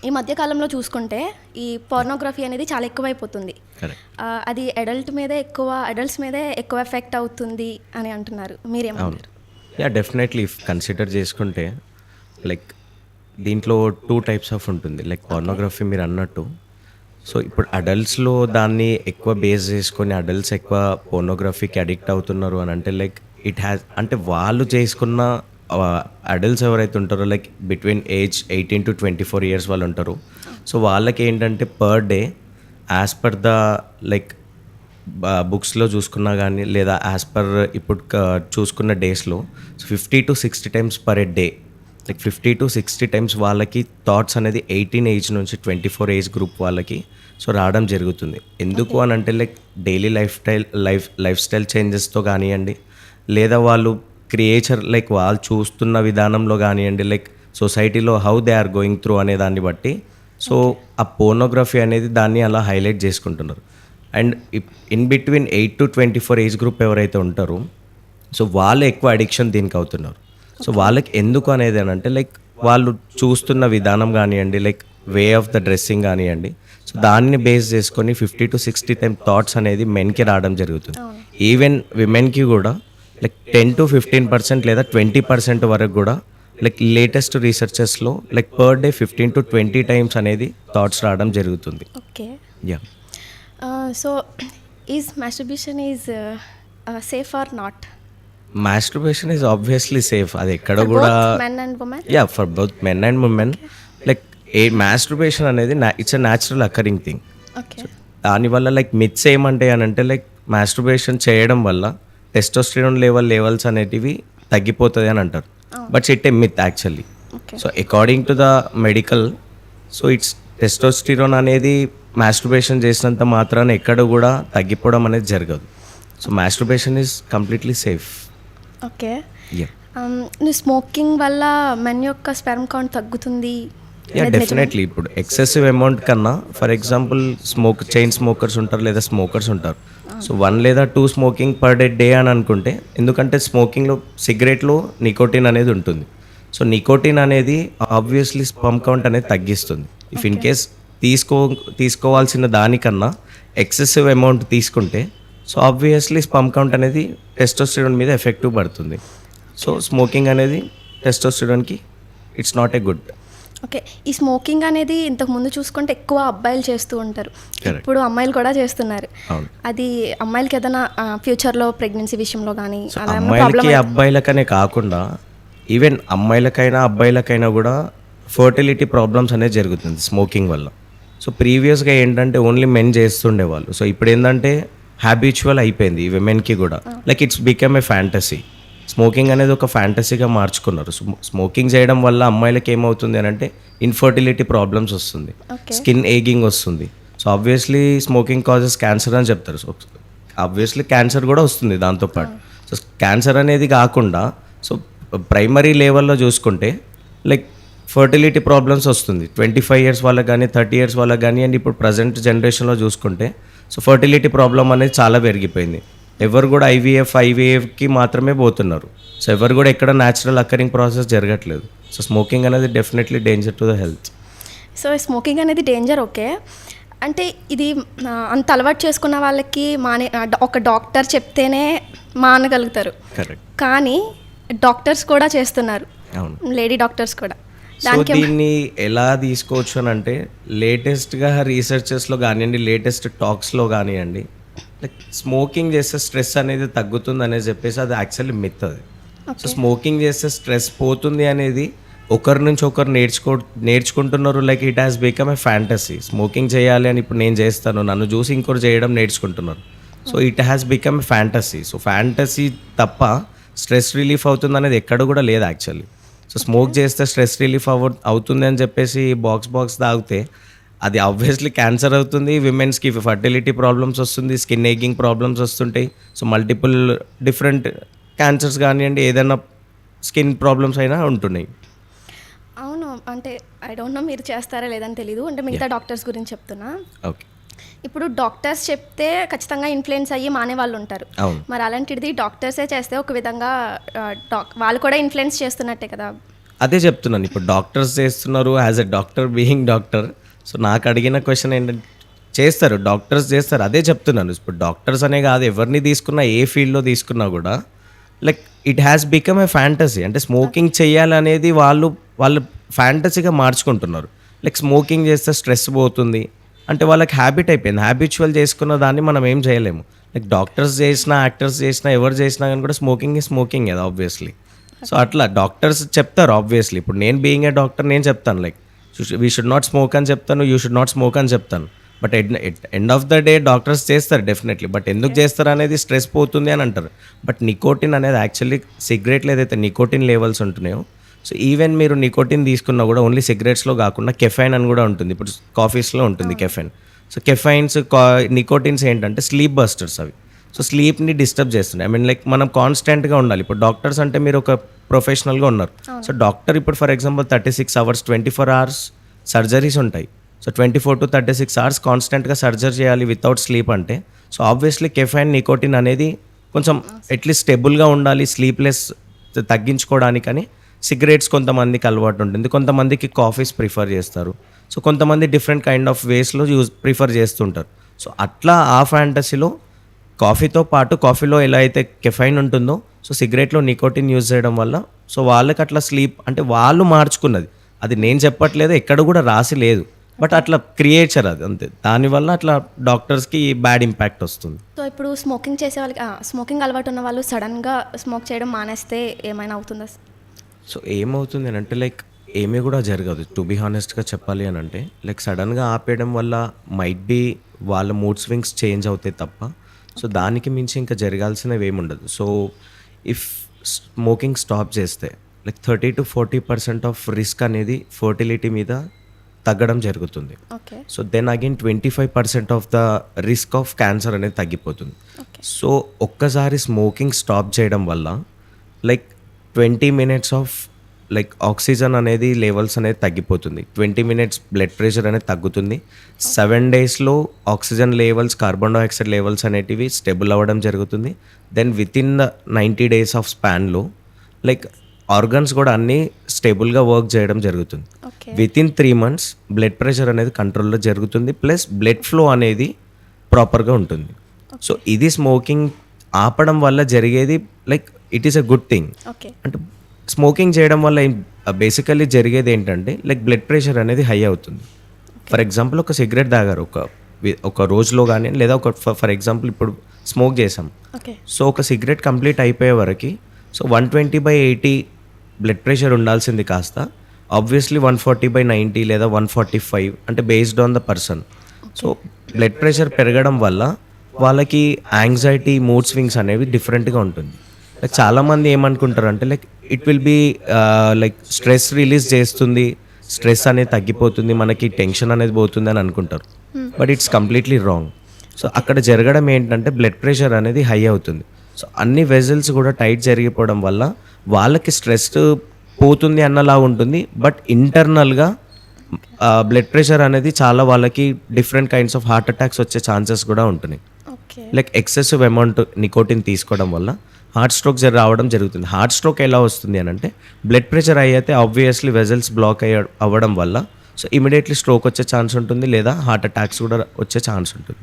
ఈ మధ్య కాలంలో చూసుకుంటే ఈ పోర్నోగ్రఫీ అనేది చాలా ఎక్కువైపోతుంది. అది అడల్ట్స్ మీదే ఎక్కువ ఎఫెక్ట్ అవుతుంది అని అంటున్నారు. మీరేమంటారు? యా, డెఫినెట్లీ ఇఫ్ కన్సిడర్ చేసుకుంటే లైక్ దీంట్లో 2 టైప్స్ ఆఫ్ ఉంటుంది. లైక్ పోర్నోగ్రఫీ మీరు అన్నట్టు, సో ఇప్పుడు అడల్ట్స్లో దాన్ని ఎక్కువ బేస్ చేసుకొని అడల్ట్స్ ఎక్కువ పోర్నోగ్రఫీకి అడిక్ట్ అవుతున్నారు అని అంటే లైక్ ఇట్ హ్యాస్ అంటే వాళ్ళు చేసుకున్న అడల్ట్స్ ఎవరైతే ఉంటారో like between age 18 to 24 years వాళ్ళు ఉంటారు. సో వాళ్ళకి ఏంటంటే per day as per the like బుక్స్లో చూసుకున్నా కానీ లేదా యాజ్ పర్ ఇప్పుడు చూసుకున్న డేస్లో 50 to 60 times per day, like 50 to 60 times వాళ్ళకి థాట్స్ అనేది 18 ఏజ్ నుంచి 24 ఏజ్ గ్రూప్ వాళ్ళకి సో రావడం జరుగుతుంది. ఎందుకు అని అంటే లైక్ డైలీ లైఫ్ స్టైల్ చేంజెస్తో కానివ్వండి, లేదా వాళ్ళు క్రియేచర్ లైక్ వాళ్ళు చూస్తున్న విధానంలో కానివ్వండి, లైక్ సొసైటీలో how they are going through అనే దాన్ని బట్టి సో ఆ పోర్నోగ్రఫీ అనేది దాన్ని అలా హైలైట్ చేసుకుంటున్నారు. And in between 8 to 24 age group ఎవరైతే ఉంటారో సో వాళ్ళు ఎక్కువ అడిక్షన్ దీనికి అవుతున్నారు. సో వాళ్ళకి ఎందుకు అనేది అని అంటే లైక్ వాళ్ళు చూస్తున్న విధానం కానివ్వండి, like way of the dressing కానివ్వండి, సో దాన్ని బేస్ చేసుకొని 50 to 60 times థాట్స్ అనేది మెన్కి రావడం జరుగుతుంది. ఈవెన్ విమెన్కి కూడా లైక్ 10 to 15% లేదా 20% వరకు కూడా లైక్ లేటెస్ట్ రీసెర్చెస్లో like per day 15 to 20 times అనేది థాట్స్ రావడం జరుగుతుంది. Okay, yeah. So is masturbation is safe or not? Masturbation is obviously safe. అది ఎక్కడ కూడా men and women? Yeah, for both men and women. Like masturbation అనేది it's a natural occurring thing. దానివల్ల like myths ఏమంటాయి అని అంటే like masturbation చేయడం వల్ల టెస్టోస్టెరాన్ లెవెల్స్ అనేటివి తగ్గిపోతుంది అని అంటారు. But it a myth actually. So according to the medical, so it's testosterone అనేది మాస్టర్బేషన్ చేసినంత మాత్రాన ఎక్కడ కూడా తగ్గిపోవడం అనేది జరగదు. So masturbation is completely safe. Okay, smoking వల్ల మెన్ యొక్క స్పెర్మ్ కౌంట్ తగ్గుతుంది? Yeah, definitely. ఇప్పుడు ఎక్సెసివ్ అమౌంట్ కన్నా ఫర్ ఎగ్జాంపుల్ చైన్ స్మోకర్స్ ఉంటారు లేదా స్మోకర్స్ ఉంటారు. సో 1 లేదా 2 స్మోకింగ్ పర్ డే అని అనుకుంటే, ఎందుకంటే స్మోకింగ్లో సిగరెట్లో నికోటిన్ అనేది ఉంటుంది. సో నికోటిన్ అనేది ఆబ్వియస్లీ స్పర్మ్ కౌంట్ అనేది తగ్గిస్తుంది. ఇఫ్ ఇన్ కేస్ తీసుకోవాల్సిన దానికన్నా ఎక్సెసివ్ అమౌంట్ తీసుకుంటే సో ఆబ్వియస్లీ స్పర్మ్ కౌంట్ అనేది టెస్టోస్టెరాన్ మీద ఎఫెక్టివ్ పడుతుంది. సో స్మోకింగ్ అనేది టెస్టోస్టెరాన్కి it's not a good. Okay, ఈ స్మోకింగ్ అనేది ఇంతకు ముందు చూసుకుంటే ఎక్కువ అబ్బాయిలు చేస్తూ ఉంటారు, ఇప్పుడు అమ్మాయిలు కూడా చేస్తున్నారు. అది అమ్మాయిలకి ఏదైనా ఫ్యూచర్లో ప్రెగ్నెన్సీ విషయంలో కానీ అమ్మాయిలకి అబ్బాయిలకనే కాకుండా ఈవెన్ అమ్మాయిలకైనా అబ్బాయిలకైనా కూడా ఫర్టిలిటీ ప్రాబ్లమ్స్ అనేది జరుగుతుంది స్మోకింగ్ వల్ల. సో ప్రీవియస్గా ఏంటంటే ఓన్లీ మెన్ చేస్తుండేవాళ్ళు. సో ఇప్పుడు ఏంటంటే హ్యాబిచువల్ అయిపోయింది ఈ విమెన్కి కూడా. Like it's become a fantasy. Smoking అనేది ఒక ఫ్యాంటసీగా మార్చుకున్నారు. స్మోకింగ్ చేయడం వల్ల అమ్మాయిలకి ఏమవుతుంది అని అంటే ఇన్ఫర్టిలిటీ ప్రాబ్లమ్స్ వస్తుంది, స్కిన్ ఏగింగ్ వస్తుంది. So obviously smoking causes cancer అని చెప్తారు. సో ఆబ్వియస్లీ క్యాన్సర్ కూడా వస్తుంది దాంతోపాటు. సో క్యాన్సర్ అనేది కాకుండా సో ప్రైమరీ లెవెల్లో చూసుకుంటే లైక్ ఫర్టిలిటీ ప్రాబ్లమ్స్ వస్తుంది 25 years వాళ్ళకి కానీ 30 years వాళ్ళకి కానీ. అండ్ ఇప్పుడు ప్రజెంట్ జనరేషన్లో చూసుకుంటే సో ఫర్టిలిటీ ప్రాబ్లం అనేది చాలా పెరిగిపోయింది. ఎవరు కూడా ఐవీఎఫ్కి మాత్రమే పోతున్నారు. సో ఎవరు కూడా ఎక్కడ న్యాచురల్ అకరింగ్ ప్రాసెస్ జరగట్లేదు. సో స్మోకింగ్ అనేది definitely danger to the health. So smoking అనేది డేంజర్, ఓకే. అంటే ఇది అంత అలవాటు చేసుకున్న వాళ్ళకి ఒక డాక్టర్ చెప్తేనే మానగలుగుతారు. కానీ డాక్టర్స్ కూడా చేస్తున్నారు, లేడీ డాక్టర్స్ కూడా. సో దీన్ని ఎలా తీసుకోవచ్చు అని అంటే లేటెస్ట్గా రీసెర్చెస్లో కానివ్వండి, లేటెస్ట్ టాక్స్లో కానివ్వండి, లైక్ స్మోకింగ్ చేస్తే స్ట్రెస్ అనేది తగ్గుతుంది అనేది చెప్పేసి అది యాక్చువల్లీ మిత్. అది సో స్మోకింగ్ చేస్తే స్ట్రెస్ పోతుంది అనేది ఒకరి నుంచి ఒకరు నేర్చుకుంటున్నారు. Like it has become a fantasy. Smoking చేయాలి అని ఇప్పుడు నేను చేస్తాను, నన్ను చూసి ఇంకోరు చేయడం నేర్చుకుంటున్నారు. So it has become a fantasy. So fantasy తప్ప స్ట్రెస్ రిలీఫ్ అవుతుంది అనేది ఎక్కడ కూడా లేదు యాక్చువల్లీ. సో స్మోక్ చేస్తే స్ట్రెస్ రిలీఫ్ అవుతుంది అని చెప్పేసి బాక్స్ తాగితే అది ఆబ్వియస్లీ క్యాన్సర్ అవుతుంది. విమెన్స్కి ఫర్టిలిటీ ప్రాబ్లమ్స్ వస్తుంది, స్కిన్ ఏగింగ్ ప్రాబ్లమ్స్ వస్తుంటాయి. సో మల్టిపుల్ డిఫరెంట్ క్యాన్సర్స్ కానివ్వండి, ఏదైనా స్కిన్ ప్రాబ్లమ్స్ అయినా ఉంటున్నాయి. అవును, అంటే ఐ డోంట్ నో మీరు చేస్తారా లేదని తెలీదు, అంటే మిగతా డాక్టర్స్ గురించి చెప్తున్నా. ఓకే, ఇప్పుడు డాక్టర్స్ చెప్తే ఖచ్చితంగా ఇన్ఫ్లుయెన్స్ అయ్యి మానే వాళ్ళు ఉంటారు. మరి అలాంటిది డాక్టర్సే చేస్తే ఒక విధంగా వాళ్ళు కూడా ఇన్ఫ్లుయెన్స్ చేస్తున్నట్టే కదా. అదే చెప్తున్నాను, ఇప్పుడు డాక్టర్స్ చేస్తున్నారు as a doctor being doctor. So నాకు అడిగిన క్వశ్చన్ ఏంటంటే చేస్తారు, డాక్టర్స్ చేస్తారు, అదే చెప్తున్నాను. ఇప్పుడు డాక్టర్స్ అనే కాదు, ఎవరిని తీసుకున్నా ఏ ఫీల్డ్లో తీసుకున్నా కూడా like it has become a fantasy. అంటే స్మోకింగ్ చేయాలనేది వాళ్ళు ఫ్యాంటసీగా మార్చుకుంటున్నారు. లైక్ స్మోకింగ్ చేస్తే స్ట్రెస్ పోతుంది అంటే వాళ్ళకి హ్యాబిట్ అయిపోయింది. హ్యాబిచువల్ చేసుకున్న దాన్ని మనం ఏం చేయలేము. లైక్ డాక్టర్స్ చేసినా, యాక్టర్స్ చేసినా, ఎవరు చేసినా కానీ కూడా స్మోకింగ్ కదా ఆబ్వియస్లీ. సో అట్లా డాక్టర్స్ చెప్తారు ఆబ్వియస్లీ. ఇప్పుడు నేను బీయింగ్ ఏ డాక్టర్ నేను చెప్తాను like we should not smoke అని చెప్తాను, యూ షుడ్ నాట్ స్మోక్ అని చెప్తాను. But end of the day doctors చేస్తారు డెఫినెట్లీ. బట్ ఎందుకు చేస్తారు అనేది స్ట్రెస్ పోతుంది అని అంటారు. బట్ నికోటిన్ అనేది యాక్చువల్లీ సిగరెట్లో ఏదైతే నికోటిన్ లెవెల్స్ ఉంటున్నాయో, సో ఈవెన్ మీరు నికోటిన్ తీసుకున్నా కూడా ఓన్లీ సిగరెట్స్లో కాకుండా కెఫైన్ అని కూడా ఉంటుంది. ఇప్పుడు కాఫీస్లో ఉంటుంది కెఫైన్. సో కెఫైన్స్ నికోటిన్స్ ఏంటంటే స్లీప్ బస్టర్స్ అవి. సో స్లీప్ని డిస్టర్బ్ చేస్తున్నాయి. ఐ మీన్ లైక్ మనం కాన్స్టెంట్గా ఉండాలి. ఇప్పుడు డాక్టర్స్ అంటే మీరు ఒక ప్రొఫెషనల్గా ఉన్నారు. సో డాక్టర్ ఇప్పుడు for example 36 hours 24 hours surgeries ఉంటాయి. సో 24 to 36 hours కాన్స్టెంట్గా సర్జరీ చేయాలి వితౌట్ స్లీప్ అంటే, సో ఆబ్వియస్లీ కెఫైన్ నికోటిన్ అనేది కొంచెం అట్లీస్ట్ స్టెబుల్గా ఉండాలి, స్లీప్లెస్ తగ్గించుకోవడానికని సిగరెట్స్ కొంతమందికి అలవాటు ఉంటుంది, కొంతమందికి కాఫీస్ ప్రిఫర్ చేస్తారు. సో కొంతమంది డిఫరెంట్ కైండ్ ఆఫ్ వేస్లో ప్రిఫర్ చేస్తుంటారు. సో అట్లా ఆ ఫ్యాంటసీలో కాఫీతో పాటు కాఫీలో ఎలా అయితే కెఫైన్ ఉంటుందో, సో సిగరెట్లో నికోటిన్ యూజ్ చేయడం వల్ల సో వాళ్ళకి అట్లా స్లీప్ అంటే వాళ్ళు మార్చుకున్నది. అది నేను చెప్పట్లేదు, ఎక్కడ కూడా రాసి లేదు, బట్ అట్లా క్రియేచర్ అది అంతే. దానివల్ల అట్లా డాక్టర్స్కి బ్యాడ్ ఇంపాక్ట్ వస్తుంది. సో ఇప్పుడు స్మోకింగ్ చేసే వాళ్ళకి స్మోకింగ్ అలవాటు ఉన్న వాళ్ళు సడన్గా స్మోక్ చేయడం మానేస్తే ఏమైనా అవుతుందా? సో ఏమవుతుంది అని అంటే లైక్ ఏమీ కూడా జరగదు. టు బీ హానెస్ట్గా చెప్పాలి అని అంటే లైక్ సడన్గా ఆపేయడం వల్ల మైట్ బీ వాళ్ళ మూడ్ స్వింగ్స్ చేంజ్ అవుతాయి తప్ప సో దానికి మించి ఇంకా జరగాల్సినవి ఏముండదు. సో ఇఫ్ స్మోకింగ్ స్టాప్ చేస్తే లైక్ 30 to 40% ఆఫ్ రిస్క్ అనేది ఫర్టిలిటీ మీద తగ్గడం జరుగుతుంది. Okay. So then again 25% of the risk of cancer అనేది తగ్గిపోతుంది. సో ఒక్కసారి స్మోకింగ్ స్టాప్ చేయడం వల్ల like 20 minutes of like oxygen అనేది లెవెల్స్ అనేది తగ్గిపోతుంది. 20 minutes బ్లడ్ ప్రెషర్ అనేది తగ్గుతుంది. 7 daysలో oxygen levels, carbon dioxide levels అనేటివి స్టేబుల్ అవ్వడం జరుగుతుంది. Then within the 90 days of స్పాన్లో లైక్ ఆర్గన్స్ కూడా అన్నీ స్టేబుల్గా వర్క్ చేయడం జరుగుతుంది. Within 3 months blood pressure అనేది కంట్రోల్లో జరుగుతుంది, ప్లస్ బ్లడ్ ఫ్లో అనేది ప్రాపర్గా ఉంటుంది. సో ఇది స్మోకింగ్ ఆపడం వల్ల జరిగేది like it is a good thing. అంటే స్మోకింగ్ చేయడం వల్ల బేసికల్లీ జరిగేది ఏంటంటే లైక్ బ్లడ్ ప్రెషర్ అనేది హై అవుతుంది. ఫర్ ఎగ్జాంపుల్ ఒక సిగరెట్ తాగారు ఒక రోజులో కానీ, లేదా ఒక ఫర్ ఎగ్జాంపుల్ ఇప్పుడు స్మోక్ చేసాం. సో ఒక సిగరెట్ కంప్లీట్ అయిపోయే వరకు సో 120/80 బ్లడ్ ప్రెషర్ ఉండాల్సింది కాస్త ఆబ్వియస్లీ 140/90 లేదా 145 అంటే based on the person. So blood pressure పెరగడం వల్ల వాళ్ళకి యాంగ్జైటీ, మూడ్ స్వింగ్స్ అనేవి డిఫరెంట్గా ఉంటుంది. లైక్ చాలామంది ఏమనుకుంటారు అంటే like it will be like stress release చేస్తుంది, స్ట్రెస్ అనేది తగ్గిపోతుంది, మనకి టెన్షన్ అనేది పోతుంది అని అనుకుంటారు. But it's completely wrong. So అక్కడ జరగడం ఏంటంటే బ్లడ్ ప్రెషర్ అనేది హై అవుతుంది. సో అన్ని వెజల్స్ కూడా టైట్ జరిగిపోవడం వల్ల వాళ్ళకి స్ట్రెస్ పోతుంది అన్నలా ఉంటుంది. బట్ ఇంటర్నల్గా బ్లడ్ ప్రెషర్ అనేది చాలా వాళ్ళకి different kinds of heart attacks వచ్చే ఛాన్సెస్ కూడా ఉంటున్నాయి. లైక్ ఎక్సెసివ్ అమౌంట్ నికోటిన్ తీసుకోవడం వల్ల హార్ట్ స్ట్రోక్ రావడం జరుగుతుంది. హార్ట్ స్ట్రోక్ ఎలా వస్తుంది అని అంటే బ్లడ్ ప్రెషర్ అయితే ఆబ్వియస్లీ వెజల్స్ బ్లాక్ అవ్వడం వల్ల సో ఇమీడియట్లీ స్ట్రోక్ వచ్చే ఛాన్స్ ఉంటుంది, లేదా హార్ట్ అటాక్స్ కూడా వచ్చే ఛాన్స్ ఉంటుంది.